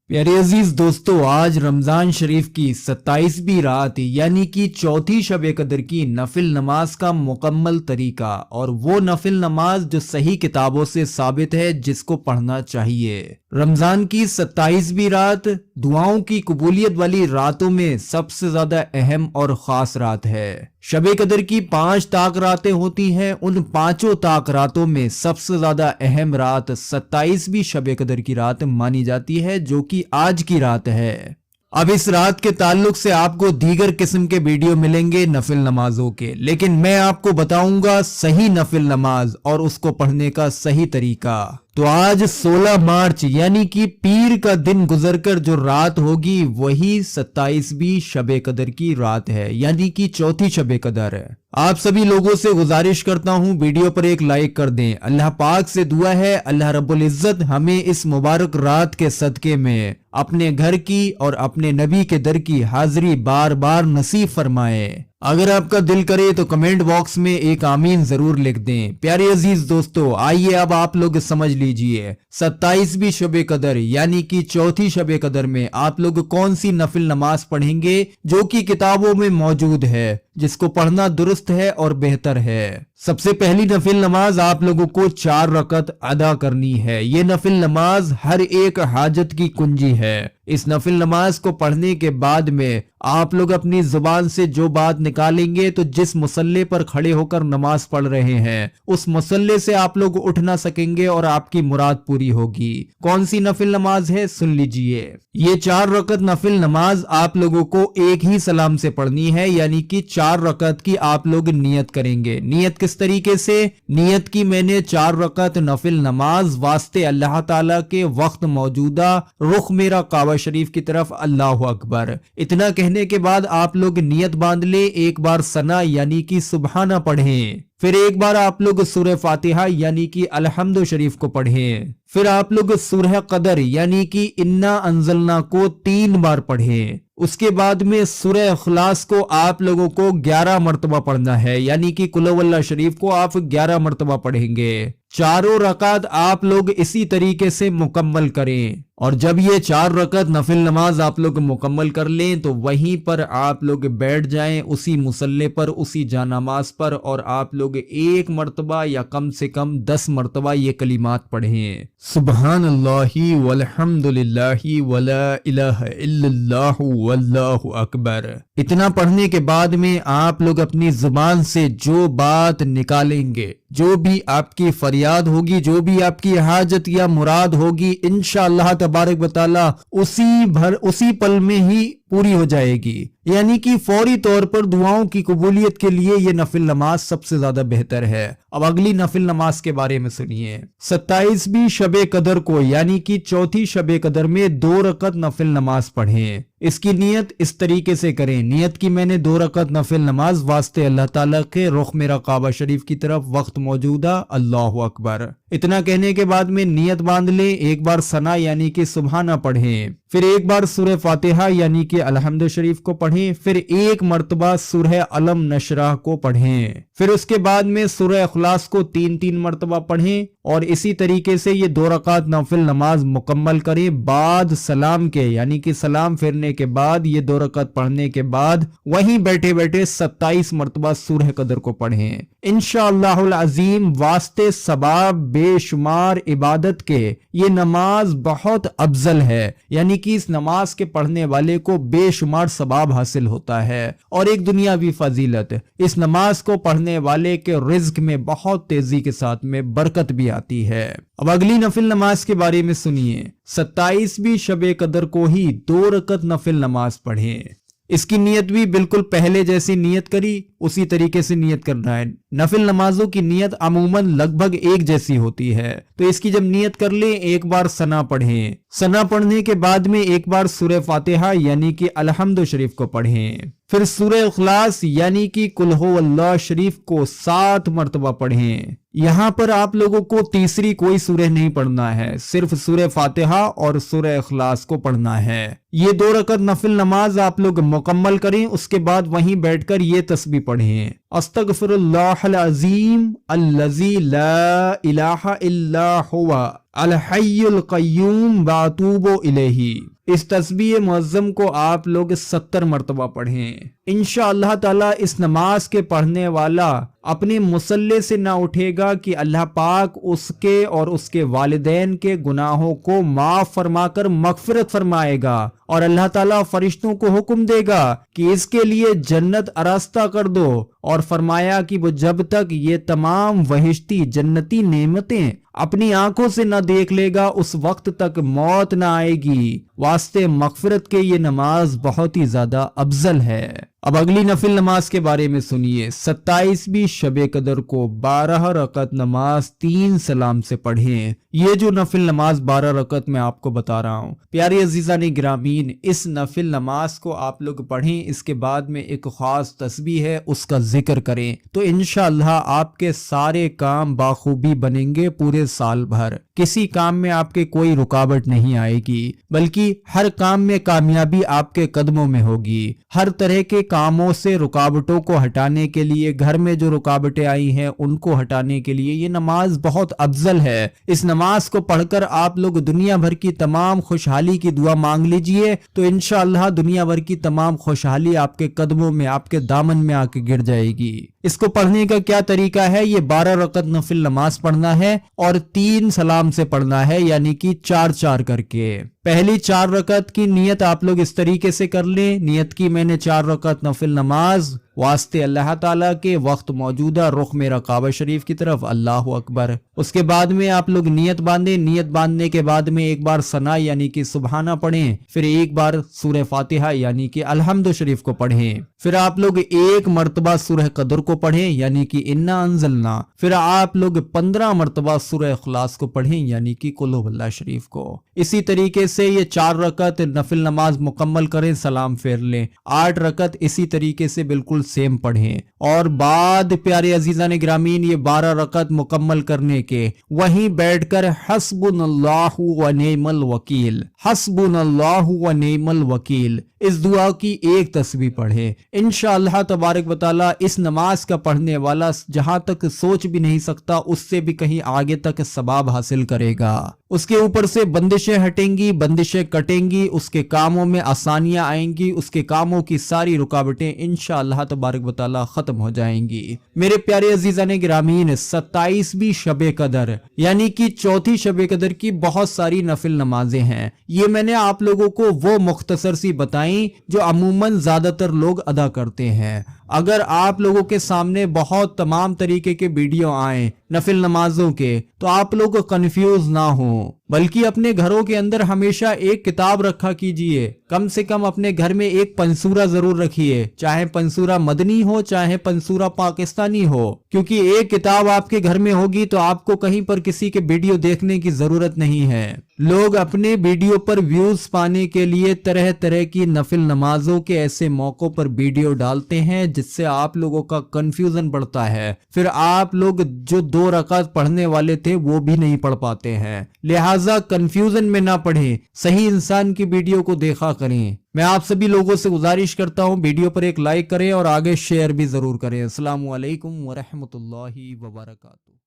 प्यारे अजीज दोस्तों, आज रमजान शरीफ की 27वीं रात यानी कि चौथी शब कदर की नफिल नमाज का मुकम्मल तरीका और वो नफिल नमाज जो सही किताबों से साबित है जिसको पढ़ना चाहिए। रमजान की 27वीं रात दुआओं की कबूलियत वाली रातों में सबसे ज्यादा अहम और खास रात है। शब कदर की 5 ताक रातें होती हैं, उन 5 ताक रातों में सबसे ज्यादा अहम रात 27वीं शब कदर की रात मानी जाती है, जो कि आज की रात है। अब इस रात के ताल्लुक से आपको दीगर किस्म के वीडियो मिलेंगे नफिल नमाजों के, लेकिन मैं आपको बताऊंगा सही नफिल नमाज और उसको पढ़ने का सही तरीका। तो आज 16 मार्च यानी कि पीर का दिन गुजरकर जो रात होगी वही 27वीं शब कदर की रात है, यानी कि चौथी शब कदर है। आप सभी लोगों से गुजारिश करता हूं वीडियो पर एक लाइक कर दें। अल्लाह पाक से दुआ है अल्लाह रब्बुल इज्जत हमें इस मुबारक रात के सदके में अपने घर की और अपने नबी के दर की हाजिरी बार बार नसीब फरमाए। अगर आपका दिल करे तो कमेंट बॉक्स में एक आमीन जरूर लिख दें। प्यारे अजीज दोस्तों, आइए अब आप लोग समझ लीजिए 27वीं शब कदर यानी कि चौथी शब कदर में आप लोग कौन सी नफिल नमाज पढ़ेंगे जो कि किताबों में मौजूद है, जिसको पढ़ना दुरुस्त है और बेहतर है। सबसे पहली नफिल नमाज आप लोगों को 4 रकत अदा करनी है। ये नफिल नमाज हर एक हाजत की कुंजी है। इस नफिल नमाज को पढ़ने के बाद में आप लोग अपनी जुबान से जो बात निकालेंगे तो जिस मुसल्ले पर खड़े होकर नमाज पढ़ रहे हैं उस मुसल्ले से आप लोग उठ ना सकेंगे और आपकी मुराद पूरी होगी। कौन सी नफिल नमाज है सुन लीजिए। ये 4 रकत नफिल नमाज आप लोगों को एक ही सलाम से पढ़नी है, यानी कि 4 रकत की आप लोग नियत करेंगे। नियत किस तरीके से? नियत की मैंने 4 रकत नफिल नमाज वास्ते अल्लाह ताला के वक्त मौजूदा, रुख मेरा काबा शरीफ की तरफ, अल्लाह अकबर। इतना कहने के बाद आप लोग नियत बांध ले। एक बार सना यानी कि सुबहाना पढ़ें, फिर एक बार आप लोग सूरह फातिहा यानी कि अलहम्दु शरीफ को पढ़ें, फिर आप लोग सूरह कदर यानी कि इन्ना अंजलना को 3 बार पढ़ें। उसके बाद में सूरह इखलास को आप लोगों को 11 मरतबा पढ़ना है, यानी कि कुल हुवल्लाह शरीफ को आप 11 मरतबा पढ़ेंगे। चारों रकात आप लोग इसी तरीके से मुकम्मल करें और जब ये 4 रकत नफिल नमाज आप लोग मुकम्मल कर लें तो वहीं पर आप लोग बैठ जाएं, उसी मुसल्ले पर, उसी जानामाज पर, और आप लोग 1 मरतबा या कम से कम 10 मरतबा ये कलिमात पढ़ें, सुब्हानल्लाहि वल्हम्दुलिल्लाहि वला इलाहा इल्लल्लाहु वल्लाहु अकबर। इतना पढ़ने के बाद में आप लोग अपनी जुबान से जो बात निकालेंगे, जो भी आपकी फरियाद होगी, जो भी आपकी हाजत या मुराद होगी, इंशाअल्लाह तबारक व तआला उसी पल में ही पूरी हो जाएगी। यानी कि फौरी तौर पर दुआओं की कबूलियत के लिए ये नफिल नमाज सबसे ज्यादा बेहतर है। अब अगली नफिल नमाज के बारे में सुनिए। 27वीं शब कदर को यानी कि चौथी शब कदर में 2 रकत नफिल नमाज पढ़ें। इसकी नियत इस तरीके से करें। नियत की मैंने 2 रकत नफिल नमाज वास्ते अल्लाह ताला के रुख मेरा काबा शरीफ की तरफ, वक्त मौजूदा, अल्लाह अकबर। इतना कहने के बाद में नियत बांध ले। एक बार सना यानी कि सुबहाना पढ़ें, फिर एक बार सूरह फातिहा यानी कि अलहम्दु शरीफ को पढ़ें, फिर 1 मरतबा सूरह अलम नशराह को पढ़ें, फिर उसके बाद में सूरह इखलास को 3-3 मरतबा पढ़ें और इसी तरीके से ये 2 रकात नफिल नमाज मुकम्मल करें। बाद सलाम के यानी कि सलाम फेरने के बाद ये 2 रकात पढ़ने के बाद वहीं बैठे बैठे 27 मरतबा सूरह कदर को पढ़ें। इंशाअल्लाहुल अजीम वास्ते सबाब बेशुमार इबादत के ये नमाज बहुत अफजल है, यानी कि इस नमाज के पढ़ने वाले को बेशुमार सबाब हासिल होता है और एक दुनियावी फजीलत। इस नमाज को पढ़ने वाले के रिज्क में बहुत तेजी के साथ में बरकत भी आती है। अब अगली नफिल नमाज के बारे में सुनिए। 27वीं शब कदर को ही 2 रकत नफिल नमाज पढ़ें। इसकी नियत भी बिल्कुल पहले जैसी नियत करी उसी तरीके से नियत करना है। नफिल नमाजों की नियत अमूमन लगभग एक जैसी होती है, तो इसकी जब नियत कर ले एक बार सना पढ़ें। सना पढ़ने के बाद में एक बार सूरह फातिहा यानी कि अलहम्दु शरीफ को पढ़ें, फिर सूरह इखलास यानी कि कुल हुवल्लाह शरीफ को 7 मरतबा पढ़ें। यहाँ पर आप लोगों को तीसरी कोई सूरह नहीं पढ़ना है, सिर्फ सूरह फातिहा और सूरह इखलास को पढ़ना है। ये 2 रकत नफिल नमाज आप लोग मुकम्मल करें। उसके बाद वहीं बैठकर ये तस्बीह पढ़ें, अस्तगफिरुल्लाहल अज़ीम अल्लज़ी ला इलाहा इल्ला हुवा अल हय्युल क़य्यूम व अतूबु इलैहि। इस तस्बीह मुअज्जम को आप लोग 70 मरतबा पढ़ें। इंशाअल्लाह ताला इस नमाज के पढ़ने वाला अपने मुसल्ले से ना उठेगा कि अल्लाह पाक उसके और उसके वालिदैन के गुनाहों को माफ फरमाकर मगफिरत फरमाएगा, और अल्लाह ताला फरिश्तों को हुक्म देगा कि इसके लिए जन्नत अरास्ता कर दो, और फरमाया कि वो जब तक ये तमाम वहिश्ती जन्नती नेमतें अपनी आंखों से न देख लेगा उस वक्त तक मौत न आएगी। वास्ते मगफिरत के ये नमाज बहुत ही ज्यादा अफजल है। अब अगली नफिल नमाज के बारे में सुनिए। 27वीं शबे कदर को 12 रकत नमाज 3 सलाम से पढ़ें। ये जो नफिल नमाज 12 रकत मैं आपको बता रहा हूँ, प्यारे अजीज़ान गिरामीन, इस नफिल नमाज को आप लोग पढ़ें। इसके बाद में एक खास तस्बीह है, उसका जिक्र करें तो इंशाअल्लाह आपके सारे काम बाखूबी बनेंगे। पूरे साल भर किसी काम में आपके कोई रुकावट नहीं आएगी, बल्कि हर काम में कामयाबी आपके कदमों में होगी। हर तरह के कामों से रुकावटों को हटाने के लिए, घर में जो रुकावटें आई हैं उनको हटाने के लिए ये नमाज बहुत अफजल है। इस नमाज को पढ़कर आप लोग दुनिया भर की तमाम खुशहाली की दुआ मांग लीजिए तो इंशाअल्लाह दुनिया भर की तमाम खुशहाली आपके कदमों में, आपके दामन में आके गिर जाएगी। इसको पढ़ने का क्या तरीका है? ये 12 रकत नफिल नमाज पढ़ना है और 3 सलाम से पढ़ना है, यानी कि 4-4 करके। पहली 4 रकत की नियत आप लोग इस तरीके से कर लें। नियत की मैंने 4 रकत नफिल नमाज वास्ते अल्लाह ताला के वक्त मौजूदा रुख मेरा काबा शरीफ की तरफ, अल्लाह अकबर। उसके बाद में आप लोग नियत बांधें। नियत बांधने के बाद में एक बार सना यानी कि सुबहाना पढ़ें, फिर एक बार सूरह फातिहा यानी कि अलहम्द शरीफ को पढ़ें, फिर आप लोग 1 मरतबा सूरह कदर को पढ़ें यानी कि इन्ना अंजलना, फिर आप लोग 15 मरतबा सूरह इखलास को पढ़ें यानी कि कुल हुवल्लाह शरीफ को। इसी तरीके से ये 4 रकत नफिल नमाज मुकम्मल करें, सलाम फेर लें। 8 रकत इसी तरीके से बिल्कुल सेम पढ़ें, और बाद प्यारे अजीज़ान ग्रामीन ये 12 रकत मुकम्मल करने के वहीं बैठकर हस्बुनल्लाहु व निअमल वकील, हस्बुनल्लाहु व निअमल वकील, इस दुआ की एक तस्बीह पढ़े। इंशाअल्लाह तबारक व तआला इस नमाज का पढ़ने वाला जहां तक सोच भी नहीं सकता उससे भी कहीं आगे तक सवाब हासिल करेगा। उसके ऊपर से बंदिशें हटेंगी, बंदिशें कटेंगी, उसके कामों में आसानियां आएंगी, उसके कामों की सारी रुकावटें इंशाअल्लाह तबारक व तआला खत्म हो जाएंगी। मेरे प्यारे अजीज़ान गिरामीन, 27वीं शबे कदर यानी कि चौथी शबे कदर की बहुत सारी नफिल नमाजें हैं। ये मैंने आप लोगों को वो मुख्तसर सी बताई जो अमूमन ज्यादातर लोग अदा करते हैं। अगर आप लोगों के सामने बहुत तमाम तरीके के वीडियो आए नफिल नमाजों के तो आप लोग कंफ्यूज ना हो, बल्कि अपने घरों के अंदर हमेशा एक किताब रखा कीजिए। कम से कम अपने घर में एक पंसूरा जरूर रखिए, चाहे पंसूरा मदनी हो चाहे पंसूरा पाकिस्तानी हो, क्योंकि एक किताब आपके घर में होगी तो आपको कहीं पर किसी के वीडियो देखने की जरूरत नहीं है। लोग अपने वीडियो पर व्यूज पाने के लिए तरह तरह की नफिल नमाजों के ऐसे मौकों पर वीडियो डालते हैं जिससे आप लोगों का कंफ्यूजन बढ़ता है। फिर आप लोग जो 2 रकात पढ़ने वाले थे वो भी नहीं पढ़ पाते हैं। लिहाजा कंफ्यूजन में ना पढ़ें, सही इंसान की वीडियो को देखा करें। मैं आप सभी लोगों से गुजारिश करता हूं वीडियो पर एक लाइक करें और आगे शेयर भी जरूर करें। अस्सलामु अलैकुम व रहमतुल्लाहि व बरकातुहू।